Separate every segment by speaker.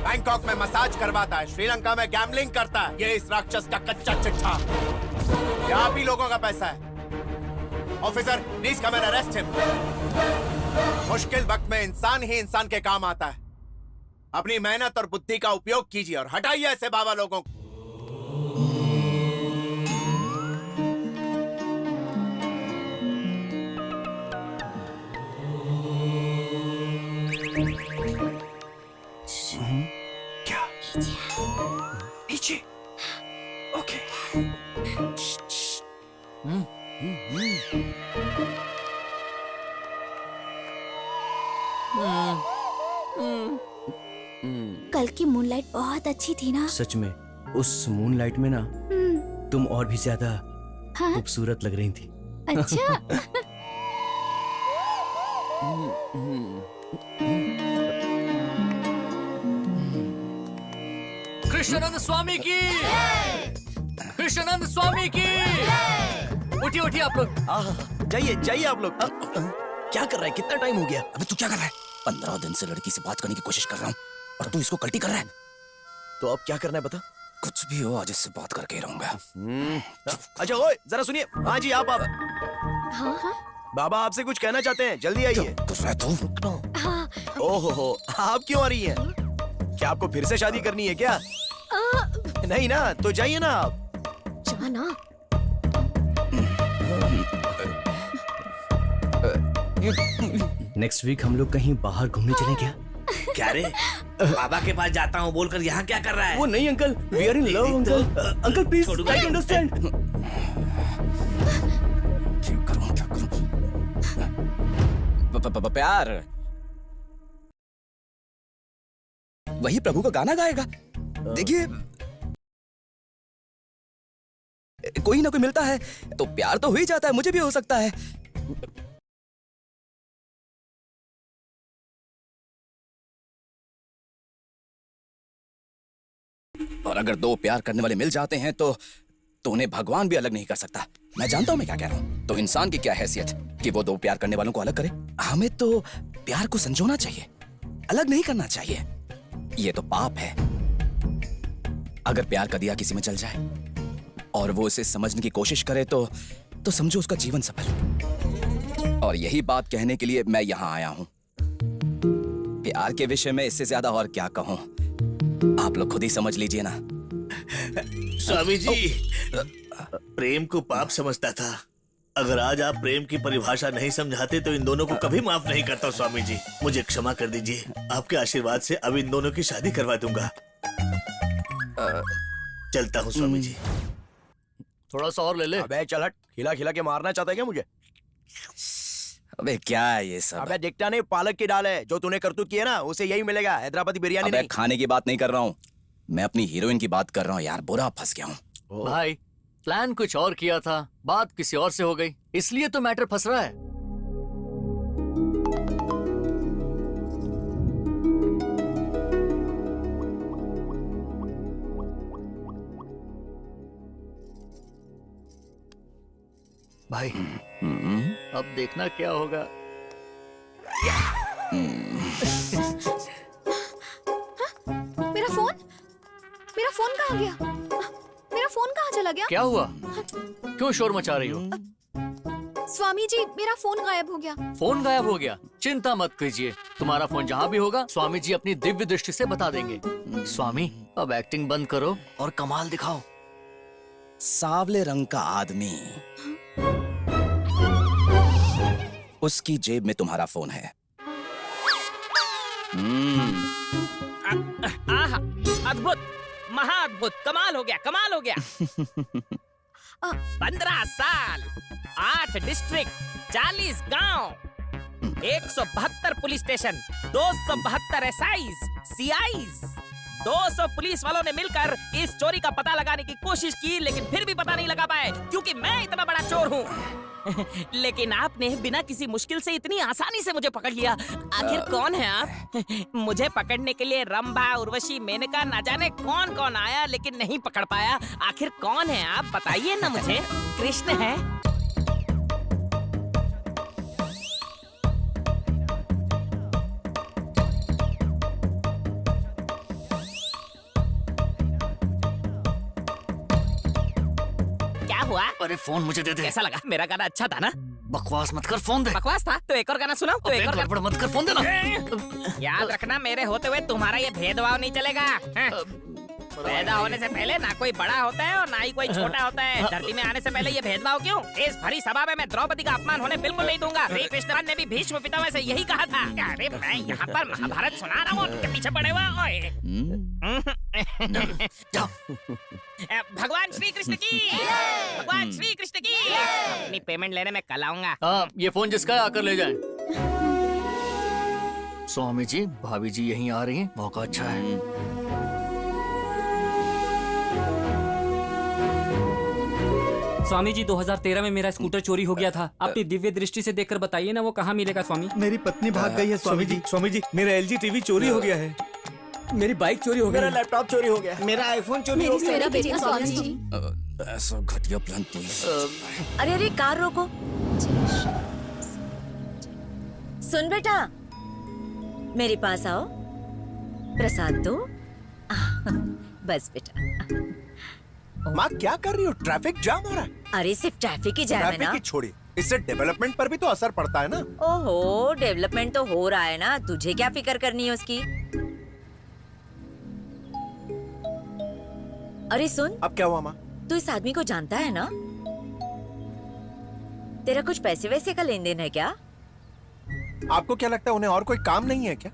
Speaker 1: Bangkok में massage करवाता है, श्रीलंका में गैम्बलिंग करता है। ये इस राक्षस का कच्चा चिट्ठा। ये आप ही लोगों का पैसा है। Officer, please come and arrest him. मुश्किल वक्त में इंसान ही इंसान के काम आता है। अपनी मेहनत और बुद्धि का उपयोग कीजिए और हटाइए ऐसे बाबा लोगों को।
Speaker 2: क्या? नीचे। ओके।
Speaker 3: कल की मूनलाइट बहुत अच्छी थी ना?
Speaker 2: सच में उस मूनलाइट में ना तुम और भी ज्यादा खूबसूरत लग रही थी।
Speaker 3: अच्छा।
Speaker 4: कृष्णानंद स्वामी की, कृष्णानंद स्वामी की। उठिए उठिए आप लोग।
Speaker 2: जाइए जाइए आप लोग। क्या कर रहा है? कितना टाइम हो गया?
Speaker 5: अबे तू क्या कर रहा है? 15 दिन से लड़की से बात करने की कोशिश कर रहा हूँ और तू इसको कल्टी कर रहा है।
Speaker 2: तो अब क्या करना है बता?
Speaker 5: कुछ भी हो, आज इससे बात करके ही रहूंगा।
Speaker 2: अच्छा ओए, जरा सुनिए। हाँ जी, आप
Speaker 3: हाँ हाँ।
Speaker 2: बाबा आपसे कुछ कहना चाहते हैं, जल्दी आइए।
Speaker 5: कुछ रह तू।
Speaker 3: हाँ।
Speaker 2: ओहो, आप क्यों आ रही हैं? क्या आपको फिर से शादी करनी है क्या? नहीं ना, तो जाइए ना आप।
Speaker 3: जाना।
Speaker 2: नेक्स्ट वीक हम लोग कहीं बाहर घूमने चलें क्या?
Speaker 6: क्या रे? बाबा के पास जाता हूँ बोलकर यहाँ क्या कर रहा है?
Speaker 2: वो नहीं uncle, we are in love uncle. Uncle please try to understand.
Speaker 5: क्या करूं? प्यार वही प्रभु का गाना गाएगा। देखिए, कोई ना कोई मिलता है तो प्यार तो हो ही जाता है। मुझे भी हो सकता है। और अगर दो प्यार करने वाले मिल जाते हैं तो उन्हें भगवान भी अलग नहीं कर सकता। मैं जानता हूं मैं क्या कह रहा हूं। तो इंसान की क्या हैसियत कि वो दो प्यार करने वालों को अलग करे? हमें तो प्यार को संजोना चाहिए, अलग नहीं करना चाहिए। ये तो पाप है। अगर प्यार का दिया किसी में जल जाए और वो इसे समझने की कोशिश करे तो समझो उसका जीवन सफल। और यही बात कहने के लिए मैं यहाँ आया हूँ। प्यार के विषय में इससे ज्यादा और क्या कहूँ, आप लोग खुद ही समझ लीजिए ना।
Speaker 6: स्वामी जी, प्रेम को पाप समझता था। अगर आज आप प्रेम की परिभाषा नहीं समझाते तो इन दोनों को कभी माफ नहीं करता। स्वामी जी, मुझे क्षमा कर दीजिए। आपके आशीर्वाद से अब इन दोनों की शादी करवा दूंगा। चलता हूँ स्वामी जी।
Speaker 4: थोड़ा सा और ले ले।
Speaker 2: अबे चल हट, खिला खिला के मारना चाहता है क्या मुझे?
Speaker 5: अबे क्या है ये सब?
Speaker 2: अबे दिखता नहीं, पालक की दाल है। जो तूने करतूत की है ना, उसे यही मिलेगा, हैदराबादी बिरयानी नहीं।
Speaker 5: खाने की बात नहीं कर रहा हूँ, मैं अपनी हीरोइन की बात कर रहा हूँ। यार बुरा फंस गया हूँ।
Speaker 4: भाई प्लान कुछ और किया था, बात किसी और से हो गई, इसलिए तो मैटर फंस रहा है। भाई अब देखना क्या होगा।
Speaker 3: मेरा फोन कहाँ गया? मेरा फोन कहाँ चला गया?
Speaker 4: क्या हुआ? क्यों शोर मचा रही हो?
Speaker 3: स्वामी जी, मेरा फोन गायब हो गया।
Speaker 4: फोन गायब हो गया? चिंता मत कीजिए, तुम्हारा फोन जहाँ भी होगा स्वामी जी अपनी दिव्य दृष्टि से बता देंगे। स्वामी अब एक्टिंग बंद करो और कमाल दिखाओ।
Speaker 5: सांवले रंग का आदमी, उसकी जेब में तुम्हारा फोन है।
Speaker 7: अद्भुत, महाअद्भुत, कमाल हो गया, कमाल हो गया। 15 साल, 8 डिस्ट्रिक्ट, 40 गांव, 172 पुलिस स्टेशन, 272 एसआईज, सीआईज, 200 पुलिस वालों ने मिलकर इस चोरी का पता लगाने की कोशिश की, लेकिन फिर भी पता नहीं लगा पाए क्योंकि मैं इतना बड़ा चोर हूँ। लेकिन आपने बिना किसी मुश्किल से इतनी आसानी से मुझे पकड़ लिया। आखिर कौन है आप? मुझे पकड़ने के लिए रंभा, उर्वशी, मेनका, ना जाने कौन कौन आया लेकिन नहीं पकड़ पाया। आखिर कौन है आप, बताइए ना मुझे। कृष्ण है? हुआ?
Speaker 4: अरे फोन मुझे दे दे।
Speaker 7: कैसा लगा? मेरा गाना अच्छा था ना?
Speaker 4: बकवास मत कर, फोन दे।
Speaker 7: बकवास था तो एक और गाना सुनाओ। तो
Speaker 4: अबे
Speaker 7: एक और
Speaker 4: गड़बड़ मत कर, फोन दे ना।
Speaker 7: याद रखना, मेरे होते हुए तुम्हारा ये भेदभाव नहीं चलेगा। हाँ? पैदा होने से पहले ना कोई बड़ा होता है और ना ही कोई छोटा होता है। धरती में आने से पहले ये भेदभाव क्यों? इस भरी सभा में मैं द्रौपदी का अपमान होने बिल्कुल नहीं दूंगा। श्री कृष्ण ने भी भीष्म पितामह से यही कहा था। अरे मैं यहाँ पर महाभारत सुना रहा हूँ, उनके पीछे पड़े हुए। भगवान श्री कृष्ण की, भगवान श्री कृष्ण की। अपनी पेमेंट लेने में कल आऊंगा।
Speaker 4: हाँ, ये फोन जिसका है आकर ले जाएं। स्वामी जी, भाभी जी यहीं आ रही हैं, मौका अच्छा है।
Speaker 8: स्वामी जी 2013 में मेरा स्कूटर चोरी हो गया था। अपनी दिव्य दृष्टि से देखकर बताइए ना वो कहाँ मिलेगा स्वामी।
Speaker 9: मेरी पत्नी भाग गई है स्वामी जी मेरा एलजी टीवी चोरी हो गया है।
Speaker 8: मेरी बाइक चोरी हो गई।
Speaker 2: मेरा लैपटॉप चोरी हो गया।
Speaker 9: मेरा आईफोन चोरी हो गया।
Speaker 3: मेरा बेटा स्वामी जी।
Speaker 5: ऐसा घटिया प्लान तो
Speaker 10: अरे अरे कार रोको। सुन बेटा, मेरे पास आओ, प्रसाद दो। बस बेटा।
Speaker 1: माँ क्या कर रही हो? ट्रैफिक जाम हो रहा है।
Speaker 10: अरे सिर्फ ट्रैफिक ही जाम है
Speaker 1: ट्रैफिक
Speaker 10: ना।
Speaker 1: ही छोड़िए, इससे डेवलपमेंट पर भी तो असर पड़ता है ना।
Speaker 10: ओहो, डेवलपमेंट तो हो रहा है ना, तुझे क्या फिक्र करनी है उसकी। अरे सुन,
Speaker 1: अब क्या हुआ माँ?
Speaker 10: तू इस आदमी को जानता है ना? तेरा कुछ पैसे वैसे का लेन देन है क्या?
Speaker 1: आपको क्या लगता है उन्हें और कोई काम नहीं है क्या?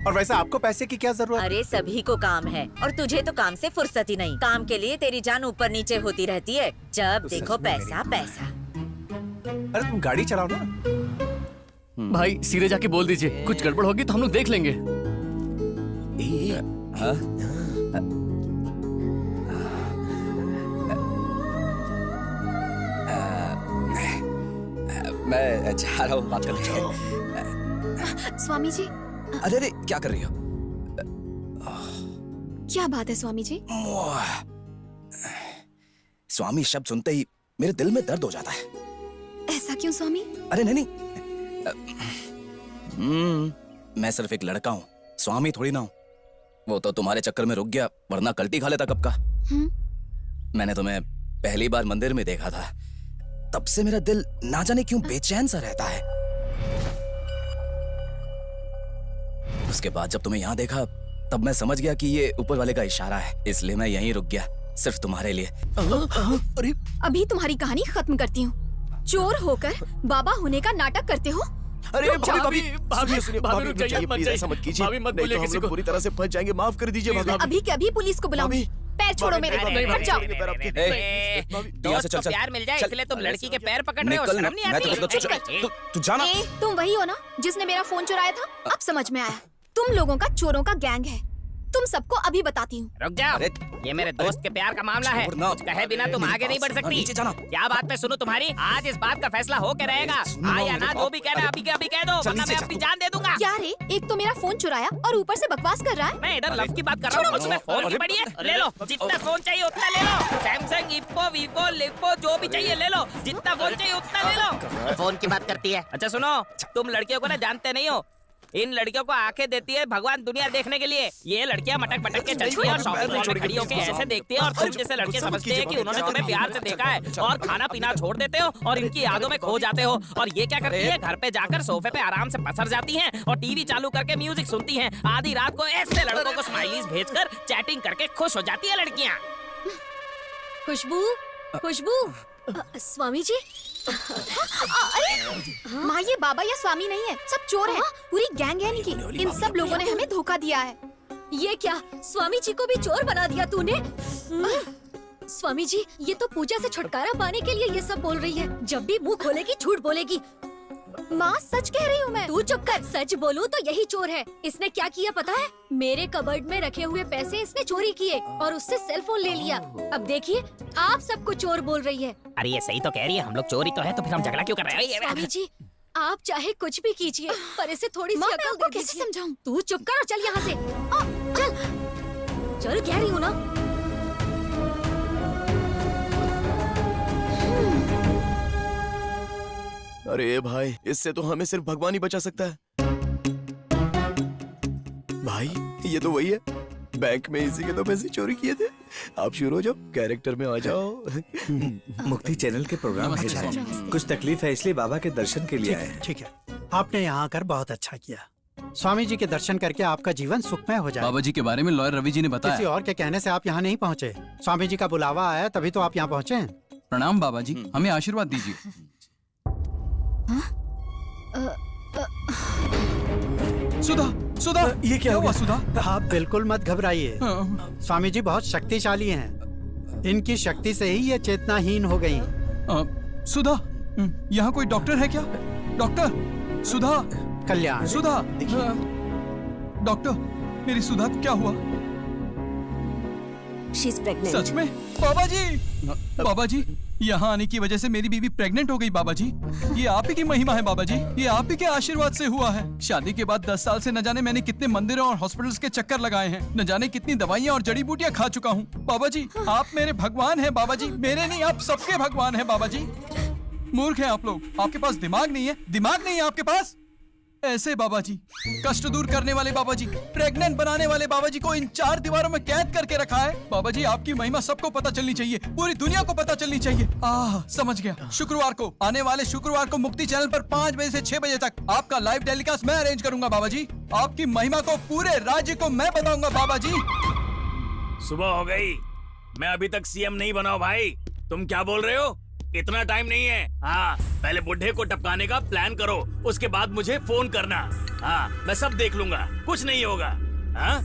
Speaker 1: और वैसे आपको पैसे की क्या जरूरत?
Speaker 10: अरे सभी को काम है और तुझे तो काम से फुर्सत ही नहीं। काम के लिए तेरी जान ऊपर नीचे होती रहती है। जब
Speaker 1: तो
Speaker 10: देखो
Speaker 1: सच में
Speaker 10: पैसा पैसा।
Speaker 1: अरे तुम गाड़ी चलाओ ना।
Speaker 4: भाई सीधे जाके बोल दीजिए, कुछ गड़बड़ होगी तो हम लोग देख लेंगे।
Speaker 5: मैं जा रहा हूँ, बात करते।
Speaker 3: स्वामी जी,
Speaker 5: अरे अरे क्या कर रही हो?
Speaker 3: क्या बात है स्वामी जी?
Speaker 5: स्वामी शब्द सुनते ही मेरे दिल में दर्द हो जाता है।
Speaker 3: ऐसा क्यों स्वामी?
Speaker 5: अरे नहीं मैं सिर्फ एक लड़का हूँ, स्वामी थोड़ी ना हूँ। वो तो तुम्हारे चक्कर में रुक गया, वरना कल्टी खा लेता कब का। मैंने तुम्हें पहली बार मंदिर में देखा था, तब से मेरा दिल ना जाने क्यों बेचैन सा रहता है। उसके बाद जब तुम्हें यहाँ देखा, तब मैं समझ गया कि ये ऊपर वाले का इशारा है, इसलिए मैं यहीं रुक गया, सिर्फ तुम्हारे लिए।
Speaker 2: अरे
Speaker 3: अभी तुम्हारी कहानी खत्म करती हूँ। चोर होकर बाबा होने का नाटक करते हो।
Speaker 2: अरे भाभी भाभी
Speaker 4: भाभी,
Speaker 2: सुनिए,
Speaker 4: भाभी,
Speaker 2: भाभी
Speaker 4: रुक
Speaker 2: रुक
Speaker 4: जाइए,
Speaker 2: जाइए,
Speaker 4: मत
Speaker 2: प्लीज
Speaker 4: जाइए।
Speaker 2: ऐसा मत कीजिए।
Speaker 4: भाभी, मत
Speaker 2: नहीं
Speaker 4: बोलिए
Speaker 2: तो हम
Speaker 4: किसी
Speaker 2: लोग
Speaker 4: को।
Speaker 2: पूरी तरह से फंस जाएंगे, माफ कर दीजिए भाभी।
Speaker 3: अभी के अभी पुलिस को बुलाऊंगी। पैर छोड़ो मेरे, हट जाओ।
Speaker 5: यहाँ से चल चल।
Speaker 7: प्यार मिल जाए
Speaker 5: चल।
Speaker 7: इसलिए तुम लड़की के पैर पकड़ रहे हो।
Speaker 5: निकल ना,
Speaker 7: शर्म नहीं
Speaker 5: मैं
Speaker 7: आती?
Speaker 5: तो तू जाना।
Speaker 3: ए, तुम वही हो ना जिसने मेरा फोन चुराया था? अब समझ में आया, तुम लोगों का चोरों का गैंग है। तुम सबको अभी बताती हूँ।
Speaker 7: रुक जाओ,
Speaker 5: अरे,
Speaker 7: ये मेरे दोस्त के प्यार का मामला है।
Speaker 5: छोड़ना।
Speaker 7: कुछ कहे बिना तुम आगे नहीं बढ़ सकती।
Speaker 5: नीचे जाना।
Speaker 7: क्या बात पे सुनो तुम्हारी? आज इस बात का फैसला हो के रहेगा। हाँ या ना, जो भी कहना है अभी के अभी कह दो, वरना मैं अपनी जान दे दूंगा।
Speaker 3: क्या रे, एक तो मेरा फोन चुराया और ऊपर से बकवास कर रहा है।
Speaker 7: मैं इधर लव की बात कर रहा हूँ, उसमें फोन की पड़ी है। ले लो, जितना फोन चाहिए उतना ले लो। सैमसंग, इप्पो, वीवो, लिप्पो, जो भी चाहिए ले लो। जितना फोन चाहिए उतना ले लो। फोन की बात करती है। अच्छा सुनो, तुम लड़कियों को ना जानते नहीं हो। इन लड़कियों को आंखें देती है भगवान दुनिया देखने के लिए। ये लड़कियां मटक मटक के चलती है और शॉपिंग मॉल में खड़ी होकर ऐसे देखती है और तुम जैसे लड़के समझते हैं कि उन्होंने तुम्हें प्यार से देखा है और खाना पीना छोड़ देते हो और इनकी यादों में खो जाते हो। और ये क्या करती है? घर पे जाकर सोफे पे आराम से पसर जाती हैं और टीवी चालू करके म्यूजिक सुनती हैं। आधी रात को ऐसे लड़कों को स्माइलीज भेजकर चैटिंग करके खुश हो जाती है लड़कियां।
Speaker 3: खुशबू, खुशबू। स्वामी जी। अरे माँ, ये बाबा या स्वामी नहीं है, सब चोर हैं। पूरी गैंग है इनकी। इन सब लोगों ने हमें धोखा दिया है। ये क्या, स्वामी जी को भी चोर बना दिया तूने? स्वामी जी, ये तो पूजा से छुटकारा पाने के लिए ये सब बोल रही है। जब भी मुंह खोलेगी झूठ बोलेगी। माँ सच कह रही हूँ मैं। तू चुप कर। सच बोलूँ तो यही चोर है। इसने क्या किया पता है? मेरे कबर्ड में रखे हुए पैसे इसने चोरी किए और उससे सेल फोन ले लिया। अब देखिए, आप सबको चोर बोल रही है।
Speaker 7: अरे ये सही तो कह रही है, हम लोग चोरी तो है, तो फिर हम झगड़ा क्यों कर रहे हैं?
Speaker 3: स्वामी जी, आप चाहे कुछ भी कीजिए, पर इसे थोड़ी सी अकल दे दीजिए। कैसे समझाऊं? तू चुप कर और चल यहाँ से। चल चल, कह रही हूँ ना।
Speaker 2: अरे भाई, इससे तो हमें सिर्फ भगवान ही बचा सकता है। भाई, ये तो वही है, बैंक में इसी के तो पैसे चोरी किए थे। आप शुरू हो जाओ, कैरेक्टर में आ जाओ।
Speaker 9: मुक्ति चैनल के प्रोग्राम है शायद। कुछ तकलीफ है इसलिए बाबा के दर्शन के लिए आए हैं।
Speaker 11: ठीक है, आपने यहाँ आकर बहुत अच्छा किया। स्वामी जी के दर्शन करके आपका जीवन सुखमय हो जाए।
Speaker 12: बाबा जी के बारे में लॉयर रवि जी ने
Speaker 11: किसी
Speaker 12: बताया।
Speaker 11: और के कहने से आप यहाँ नहीं पहुँचे, स्वामी जी का बुलावा आया तभी तो आप यहाँ पहुँचे हैं।
Speaker 12: प्रणाम बाबा जी, हमें आशीर्वाद दीजिए। सुधा, सुधा,
Speaker 11: ये क्या
Speaker 12: हुआ सुधा?
Speaker 11: आप बिल्कुल मत घबराइए, स्वामी जी बहुत शक्तिशाली हैं। इनकी शक्ति से ही ये चेतनाहीन हो गई।
Speaker 12: सुधा, यहाँ कोई डॉक्टर है क्या? डॉक्टर, सुधा,
Speaker 11: कल्याण,
Speaker 12: सुधा, डॉक्टर, मेरी सुधा को क्या हुआ?
Speaker 3: She's pregnant.
Speaker 12: सच में? बाबा जी, बाबा जी, यहाँ आने की वजह से मेरी बीवी प्रेग्नेंट हो गई बाबा जी। ये आप ही की महिमा है बाबा जी, ये आप ही के आशीर्वाद से हुआ है। शादी के बाद 10 साल से न जाने मैंने कितने मंदिरों और हॉस्पिटल्स के चक्कर लगाए हैं, न जाने कितनी दवाइयाँ और जड़ी बूटियाँ खा चुका हूँ। बाबा जी, आप मेरे भगवान हैं बाबा जी, मेरे नहीं आप सबके भगवान हैं बाबा जी। मूर्ख हैं आप लोग, आपके पास दिमाग नहीं है, दिमाग नहीं है आपके पास। ऐसे बाबा जी, कष्ट दूर करने वाले बाबा जी, प्रेग्नेंट बनाने वाले बाबा जी को इन 4 दीवारों में कैद करके रखा है। बाबा जी, आपकी महिमा सबको पता चलनी चाहिए, पूरी दुनिया को पता चलनी चाहिए। समझ गया। शुक्रवार को, आने वाले शुक्रवार को मुक्ति चैनल पर 5 बजे से 6 बजे तक आपका लाइव टेलीकास्ट मैं अरेंज करूंगा बाबा जी। आपकी महिमा को पूरे राज्य को मैं बताऊंगा बाबा जी।
Speaker 13: सुबह हो गई, मैं अभी तक सीएम नहीं बना हूं भाई। तुम क्या बोल रहे हो? इतना टाइम नहीं है। हाँ, पहले बुढ़े को टपकाने का प्लान करो, उसके बाद मुझे फोन करना। हाँ, मैं सब देख लूंगा, कुछ नहीं होगा। हाँ?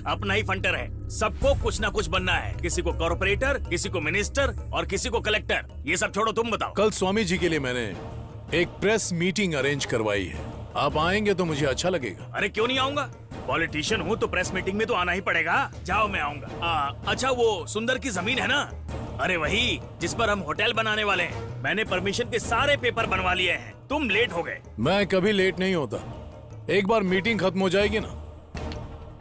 Speaker 13: अपना ही फंटर है, सबको कुछ ना कुछ बनना है। किसी को कॉर्पोरेटर, किसी को मिनिस्टर और किसी को कलेक्टर। ये सब छोड़ो, तुम बताओ।
Speaker 14: कल स्वामी जी के लिए मैंने एक प्रेस मीटिंग अरेंज करवाई है, आप आएंगे तो मुझे अच्छा लगेगा।
Speaker 13: अरे क्यों नहीं आऊंगा, पॉलिटिशियन हूँ तो प्रेस मीटिंग में तो आना ही पड़ेगा। जाओ, मैं आऊंगा। अच्छा, वो सुंदर की जमीन है ना? अरे वही जिस पर हम होटल बनाने वाले हैं। मैंने परमिशन के सारे पेपर बनवा लिए हैं। तुम लेट हो गए।
Speaker 14: मैं कभी लेट नहीं होता। एक बार मीटिंग खत्म हो जाएगी ना,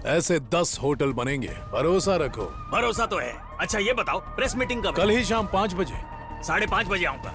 Speaker 14: ऐसे 10 होटल बनेंगे, भरोसा रखो।
Speaker 13: भरोसा तो है। अच्छा ये बताओ, प्रेस मीटिंग कब?
Speaker 14: कल ही शाम 5 बजे।
Speaker 13: 5:30 बजे आऊंगा।